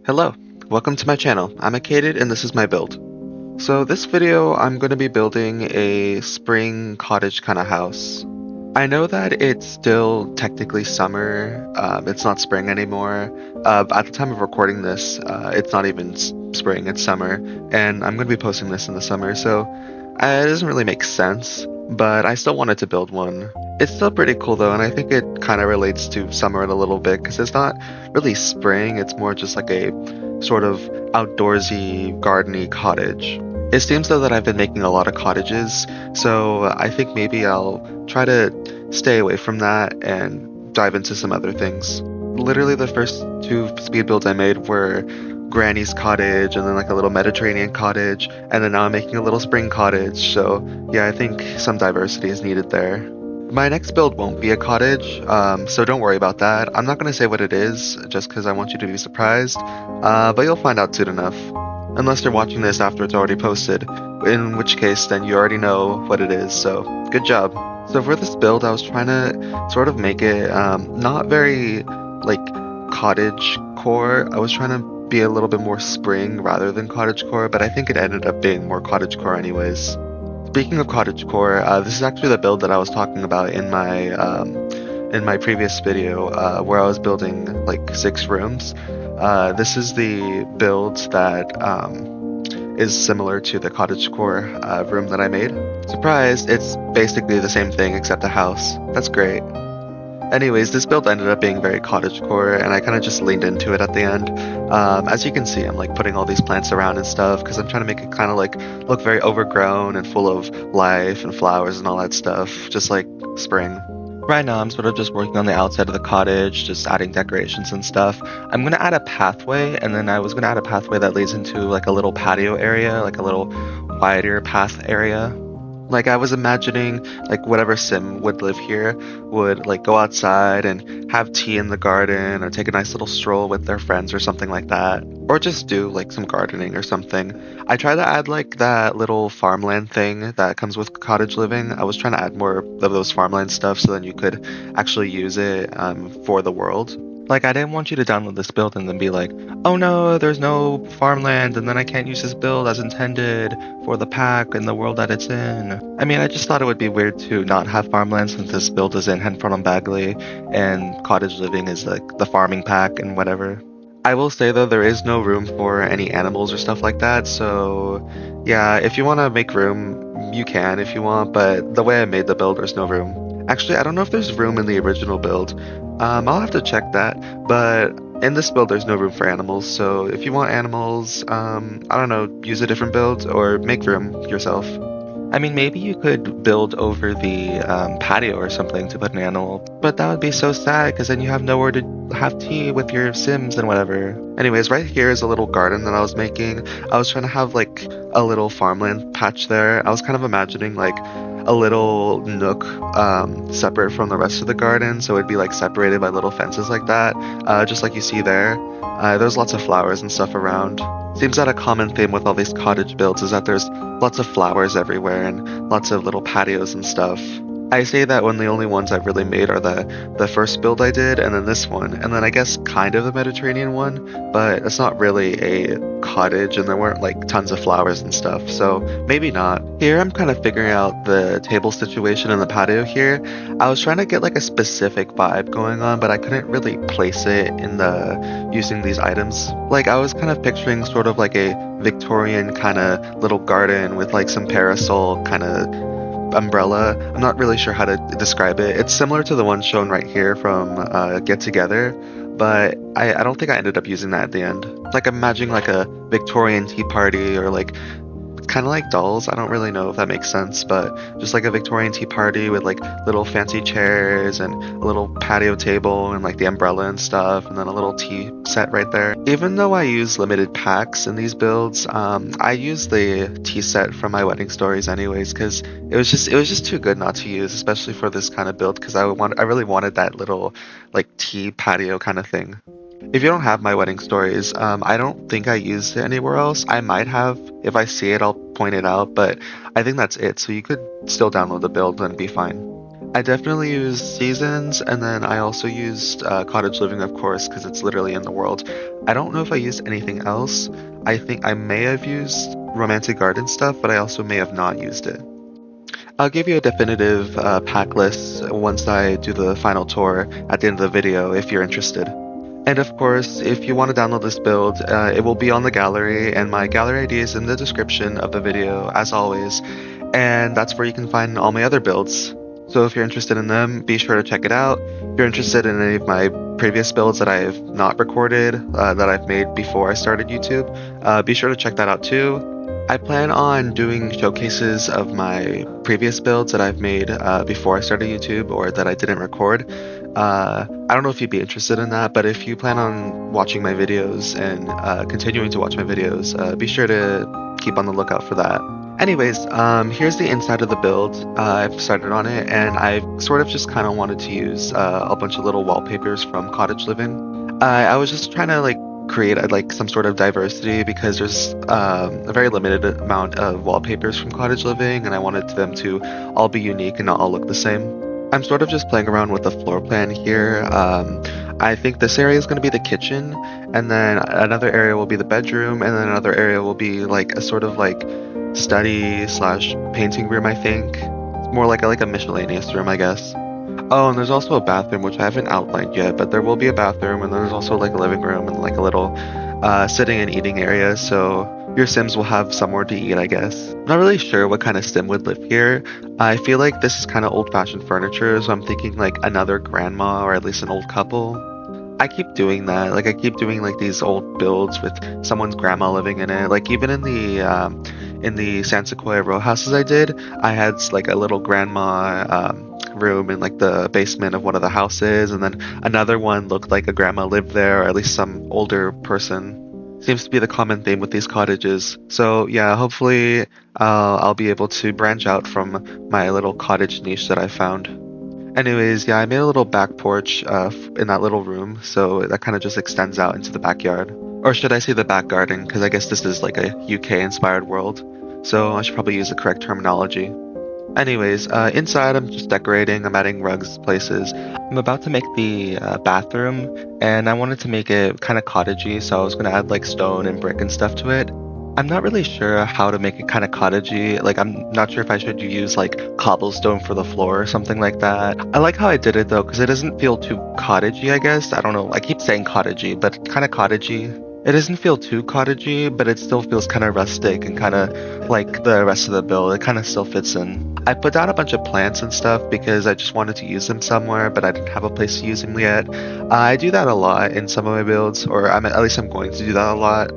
Hello, welcome to my channel. I'm ACated and this is my build. So this video I'm going to be building a spring cottage kind of house. I know that it's still technically summer, it's not spring anymore. At the time of recording this, it's not even spring, it's summer, and I'm going to be posting this in the summer, so it doesn't really make sense, but I still wanted to build one. It's still pretty cool though, and I think it kind of relates to summer in a little bit, because it's not really spring, it's more just like a sort of outdoorsy, gardeny cottage. It seems though that I've been making a lot of cottages, so I think maybe I'll try to stay away from that and dive into some other things. Literally the first two speed builds I made were Granny's cottage and then like a little Mediterranean cottage, and then now I'm making a little spring cottage, so yeah, I think some diversity is needed there. My next build won't be a cottage, so don't worry about that. I'm not going to say what it is, just because I want you to be surprised, but you'll find out soon enough. Unless you're watching this after it's already posted, in which case then you already know what it is, so good job. So for this build I was trying to sort of make it not very like cottage core. I was trying to be a little bit more spring rather than cottage core, but I think it ended up being more cottage core anyways. Speaking of cottage core, this is actually the build that I was talking about in my previous video, where I was building like 6 rooms. This is the build that is similar to the cottagecore room that I made. Surprise, it's basically the same thing except a house. That's great. Anyways, this build ended up being very cottagecore, and I kind of just leaned into it at the end. As you can see, I'm like putting all these plants around and stuff because I'm trying to make it kind of like look very overgrown and full of life and flowers and all that stuff, just like spring. Right now, I'm sort of just working on the outside of the cottage, just adding decorations and stuff. I'm going to add a pathway, and then I was going to add a pathway that leads into like a little patio area, like a little wider path area. Like I was imagining like whatever sim would live here would like go outside and have tea in the garden or take a nice little stroll with their friends or something like that. Or just do like some gardening or something. I tried to add like that little farmland thing that comes with cottage living. I was trying to add more of those farmland stuff so then you could actually use it for the world. Like, I didn't want you to download this build and then be like, oh no, there's no farmland, and then I can't use this build as intended for the pack and the world that it's in. I mean, I just thought it would be weird to not have farmland since this build is in Henfron on Bagley, and cottage living is like the farming pack and whatever. I will say though, there is no room for any animals or stuff like that, so yeah, if you want to make room, you can if you want, but the way I made the build, there's no room. Actually, I don't know if there's room in the original build. I'll have to check that, but in this build there's no room for animals, so if you want animals, I don't know, use a different build or make room yourself. I mean, maybe you could build over the patio or something to put an animal, but that would be so sad because then you have nowhere to have tea with your Sims and whatever. Anyways, right here is a little garden that I was making. I was trying to have like a little farmland patch there. I was kind of imagining like a little nook separate from the rest of the garden, so it'd be like separated by little fences like that, just like you see there. There's lots of flowers and stuff around. Seems that a common theme with all these cottage builds is that there's lots of flowers everywhere and lots of little patios and stuff. I say that when the only ones I've really made are the first build I did, and then this one, and then I guess kind of the Mediterranean one, but it's not really a cottage and there weren't like tons of flowers and stuff, so maybe not. Here I'm kind of figuring out the table situation in the patio here. I was trying to get like a specific vibe going on, but I couldn't really place it in the using these items. Like I was kind of picturing sort of like a Victorian kind of little garden with like some parasol kind of umbrella. I'm not really sure how to describe it. It's similar to the one shown right here from Get Together, but I don't think I ended up using that at the end. Like imagining like a Victorian tea party or like kind of like dolls. I don't really know if that makes sense, but just like a Victorian tea party with like little fancy chairs and a little patio table and like the umbrella and stuff, and then a little tea set right there. Even though I use limited packs in these builds, I use the tea set from my wedding stories anyways, because it was just too good not to use, especially for this kind of build, because I really wanted that little like tea patio kind of thing. If you don't have my wedding stories, I don't think I used it anywhere else. I might have. If I see it, I'll point it out, but I think that's it, so you could still download the build and be fine. I definitely used seasons, and then I also used cottage living, of course, because it's literally in the world. I don't know if I used anything else. I think I may have used romantic garden stuff, but I also may have not used it. I'll give you a definitive pack list once I do the final tour at the end of the video if you're interested. And of course, if you want to download this build, it will be on the gallery, and my gallery ID is in the description of the video, as always. And that's where you can find all my other builds. So if you're interested in them, be sure to check it out. If you're interested in any of my previous builds that I have not recorded, that I've made before I started YouTube, be sure to check that out too. I plan on doing showcases of my previous builds that I've made before I started YouTube or that I didn't record. I don't know if you'd be interested in that, but if you plan on watching my videos and continuing to watch my videos, be sure to keep on the lookout for that. Anyways, here's the inside of the build. I've started on it, and I sort of just kind of wanted to use a bunch of little wallpapers from Cottage Living. I was just trying to create like some sort of diversity because there's a very limited amount of wallpapers from Cottage Living, and I wanted them to all be unique and not all look the same. I'm sort of just playing around with the floor plan here. I think this area is going to be the kitchen, and then another area will be the bedroom, and then another area will be like a sort of like study slash painting room, I think. It's more like a miscellaneous room, I guess. Oh, and there's also a bathroom, which I haven't outlined yet, but there will be a bathroom, and there's also like a living room and like a little sitting and eating area, so your Sims will have somewhere to eat, I guess. I'm not really sure what kind of Sim would live here. I feel like this is kind of old-fashioned furniture, so I'm thinking like another grandma or at least an old couple. I keep doing that. Like I keep doing like these old builds with someone's grandma living in it. Like even in the San Sequoia row houses I did, I had like a little grandma room in like the basement of one of the houses, and then another one looked like a grandma lived there, or at least some older person. Seems to be the common theme with these cottages. So yeah, hopefully I'll be able to branch out from my little cottage niche that I found. Anyways, yeah, I made a little back porch in that little room, so that kind of just extends out into the backyard. Or should I say the back garden, because I guess this is like a UK-inspired world, so I should probably use the correct terminology. Anyways, inside I'm just decorating, I'm adding rugs places. I'm about to make the bathroom, and I wanted to make it kind of cottagey, so I was going to add like stone and brick and stuff to it. I'm not really sure how to make it kind of cottagey. Like, I'm not sure if I should use like cobblestone for the floor or something like that. I like how I did it though, because it doesn't feel too cottagey, I guess. I don't know. I keep saying cottagey, but kind of cottagey. It doesn't feel too cottagey, but it still feels kind of rustic and kind of like the rest of the build. It kind of still fits in. I put down a bunch of plants and stuff because I just wanted to use them somewhere, but I didn't have a place to use them yet. I do that a lot in some of my builds, or at least I'm going to do that a lot.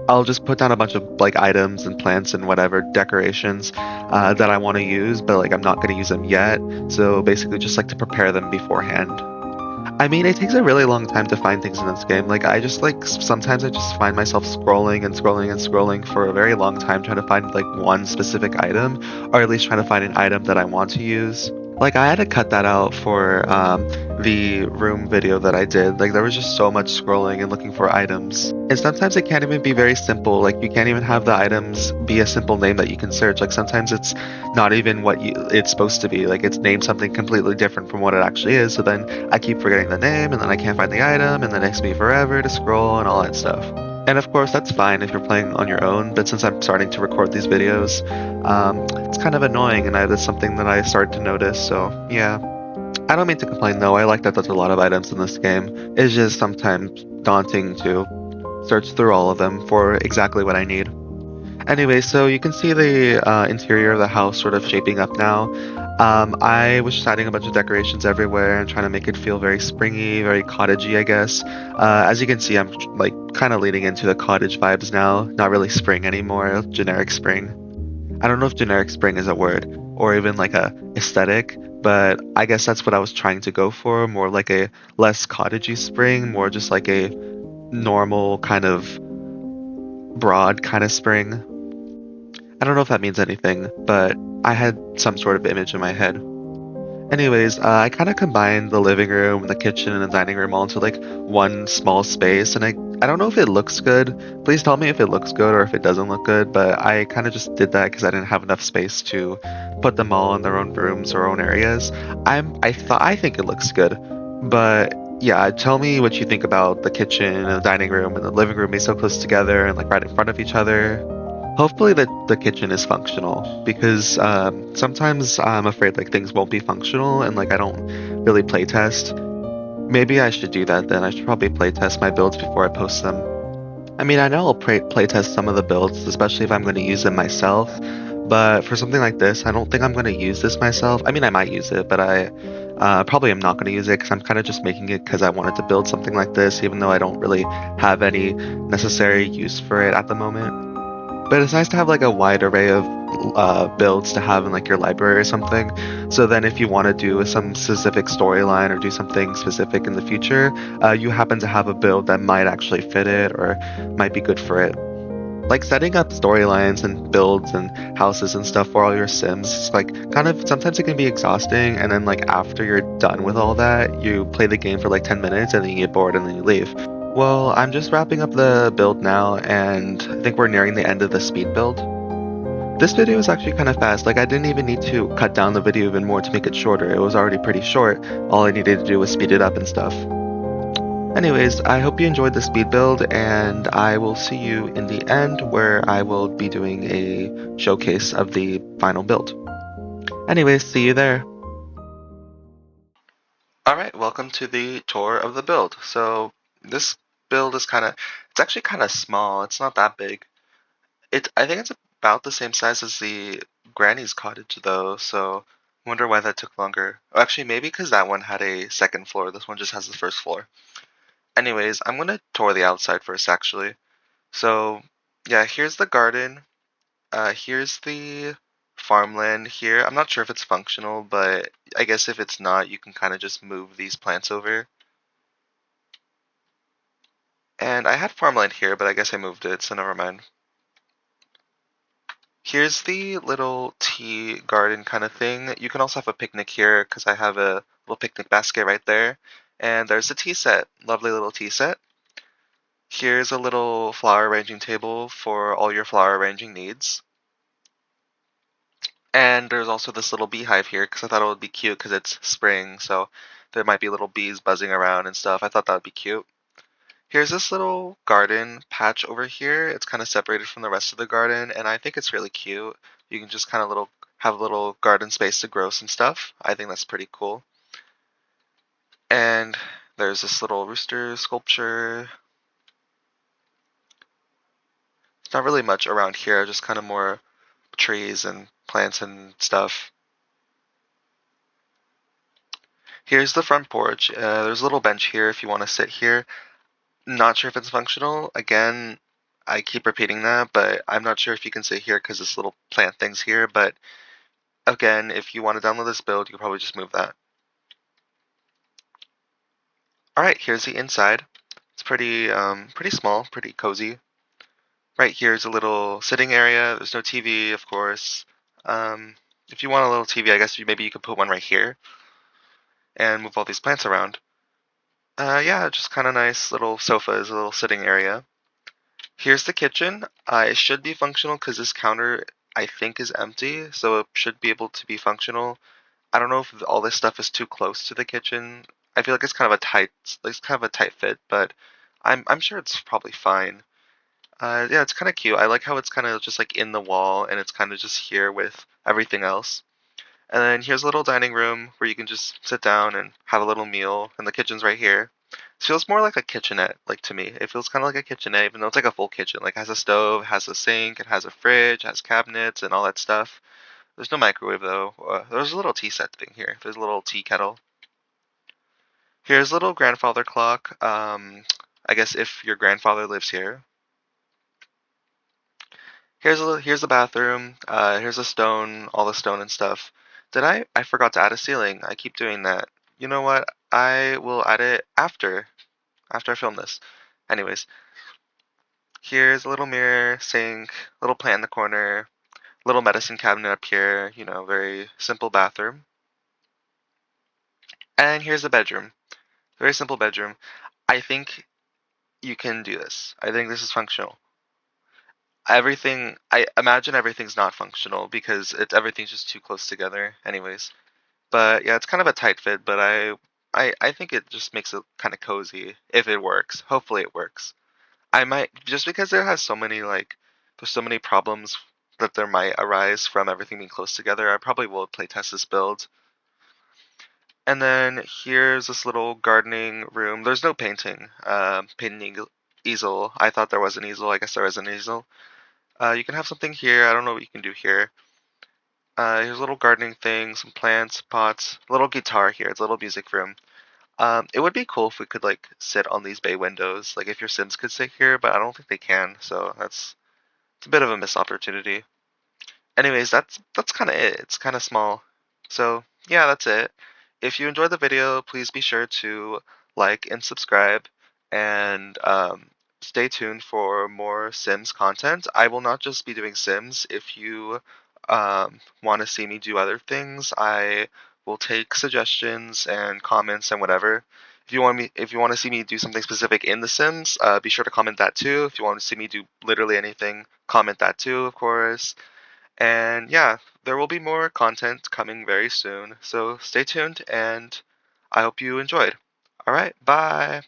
I'll just put down a bunch of like items and plants and whatever decorations that I want to use, but like I'm not going to use them yet. So basically, just like to prepare them beforehand. I mean, it takes a really long time to find things in this game. Like, I just like sometimes I just find myself scrolling and scrolling and scrolling for a very long time trying to find like one specific item, or at least trying to find an item that I want to use. Like, I had to cut that out for the room video that I did. Like, there was just so much scrolling and looking for items. And sometimes it can't even be very simple. Like, you can't even have the items be a simple name that you can search. Like, sometimes it's not even what it's supposed to be. Like, it's named something completely different from what it actually is. So then I keep forgetting the name, and then I can't find the item, and then it takes me forever to scroll and all that stuff. And of course, that's fine if you're playing on your own, but since I'm starting to record these videos, it's kind of annoying, and that's something that I started to notice, so yeah. I don't mean to complain though, I like that there's a lot of items in this game. It's just sometimes daunting to search through all of them for exactly what I need. Anyway, so you can see the interior of the house sort of shaping up now. I was just adding a bunch of decorations everywhere and trying to make it feel very springy, very cottagey, I guess. As you can see, I'm like kind of leaning into the cottage vibes now. Not really spring anymore, generic spring. I don't know if generic spring is a word or even like a aesthetic, but I guess that's what I was trying to go for. More like a less cottagey spring, more just like a normal kind of broad kind of spring. I don't know if that means anything, but I had some sort of image in my head. Anyways, I kind of combined the living room, the kitchen, and the dining room all into like one small space, and I don't know if it looks good. Please tell me if it looks good or if it doesn't look good, but I kind of just did that because I didn't have enough space to put them all in their own rooms or own areas. I think it looks good, but yeah, tell me what you think about the kitchen and the dining room and the living room being so close together and like right in front of each other. Hopefully the kitchen is functional because sometimes I'm afraid like things won't be functional and like I don't really play test. Maybe I should do that then. I should probably play test my builds before I post them. I mean, I know I'll play test some of the builds, especially if I'm going to use them myself. But for something like this, I don't think I'm going to use this myself. I mean, I might use it, but I probably am not going to use it because I'm kind of just making it because I wanted to build something like this, even though I don't really have any necessary use for it at the moment. But it's nice to have like a wide array of builds to have in like your library or something. So then, if you want to do some specific storyline or do something specific in the future, you happen to have a build that might actually fit it or might be good for it. Like setting up storylines and builds and houses and stuff for all your Sims, it's like kind of sometimes it can be exhausting. And then, like, after you're done with all that, you play the game for like 10 minutes and then you get bored and then you leave. Well, I'm just wrapping up the build now, and I think we're nearing the end of the speed build. This video is actually kind of fast, like I didn't even need to cut down the video even more to make it shorter, it was already pretty short, all I needed to do was speed it up and stuff. Anyways, I hope you enjoyed the speed build, and I will see you in the end where I will be doing a showcase of the final build. Anyways, see you there. Alright, welcome to the tour of the build. So, this build is it's actually kind of small, it's not that big. I think it's about the same size as the Granny's cottage though, so I wonder why that took longer. Oh, actually, maybe because that one had a second floor. This one just has the first floor. Anyways, I'm gonna tour the outside first, actually. So, yeah, here's the garden. Here's the farmland here. I'm not sure if it's functional, but I guess if it's not, you can kind of just move these plants over. And I had farmland here, but I guess I moved it, so never mind. Here's the little tea garden kind of thing. You can also have a picnic here because I have a little picnic basket right there. And there's the tea set. Lovely little tea set. Here's a little flower arranging table for all your flower arranging needs. And there's also this little beehive here because I thought it would be cute because it's spring, so there might be little bees buzzing around and stuff. I thought that would be cute. Here's this little garden patch over here. It's kind of separated from the rest of the garden, and I think it's really cute. You can just kind of have a little garden space to grow some stuff. I think that's pretty cool. And there's this little rooster sculpture. It's not really much around here, just kind of more trees and plants and stuff. Here's the front porch. There's a little bench here if you want to sit here. Not sure if it's functional. Again, I keep repeating that, but I'm not sure if you can sit here because this little plant thing's here. But again, if you want to download this build, you can probably just move that. Alright, here's the inside. It's pretty small, pretty cozy. Right here's a little sitting area. There's no TV, of course. Um, if you want a little TV, I guess maybe you could put one right here and move all these plants around. Yeah, just kind of nice little sofas, a little sitting area. Here's the kitchen. It should be functional because this counter I think is empty, so it should be able to be functional. I don't know if all this stuff is too close to the kitchen. I feel like it's kind of a tight fit, but I'm sure it's probably fine. Yeah, it's kind of cute. I like how it's kind of just like in the wall, and it's kind of just here with everything else. And then here's a little dining room where you can just sit down and have a little meal, and the kitchen's right here. It feels more like a kitchenette, like to me. It feels kind of like a kitchenette, even though it's like a full kitchen. Like it has a stove, has a sink, it has a fridge, has cabinets, and all that stuff. There's no microwave though. There's a little tea set thing here. There's a little tea kettle. Here's a little grandfather clock. I guess if your grandfather lives here. Here's the bathroom. Here's a stone, all the stone and stuff. I forgot to add a ceiling. I keep doing that. You know what? I will add it after I film this. Anyways, here's a little mirror, sink, little plant in the corner, little medicine cabinet up here. Very simple bathroom. And here's the bedroom. Very simple bedroom. I think you can do this. I think this is functional. Everything, I imagine everything's not functional because everything's just too close together anyways. But yeah, it's kind of a tight fit, but I think it just makes it kind of cozy if it works. Hopefully it works. I might, just because there has so many there's so many problems that there might arise from everything being close together. I probably will play test this build. And then here's this little gardening room. There's no painting. Painting easel. I thought there was an easel. I guess there is an easel. You can have something here. I don't know what you can do here. Here's a little gardening thing, some plants, pots, a little guitar here. It's a little music room. It would be cool if we could like sit on these bay windows, like if your Sims could sit here, but I don't think they can. So it's a bit of a missed opportunity. Anyways, that's kind of it. It's kind of small. So, yeah, that's it. If you enjoyed the video, please be sure to like and subscribe and stay tuned for more Sims content. I will not just be doing Sims. If you want to see me do other things, I will take suggestions and comments and whatever. If you want to see me do something specific in The Sims, be sure to comment that too. If you want to see me do literally anything, comment that too, of course. And yeah, there will be more content coming very soon. So stay tuned and I hope you enjoyed. All right, bye.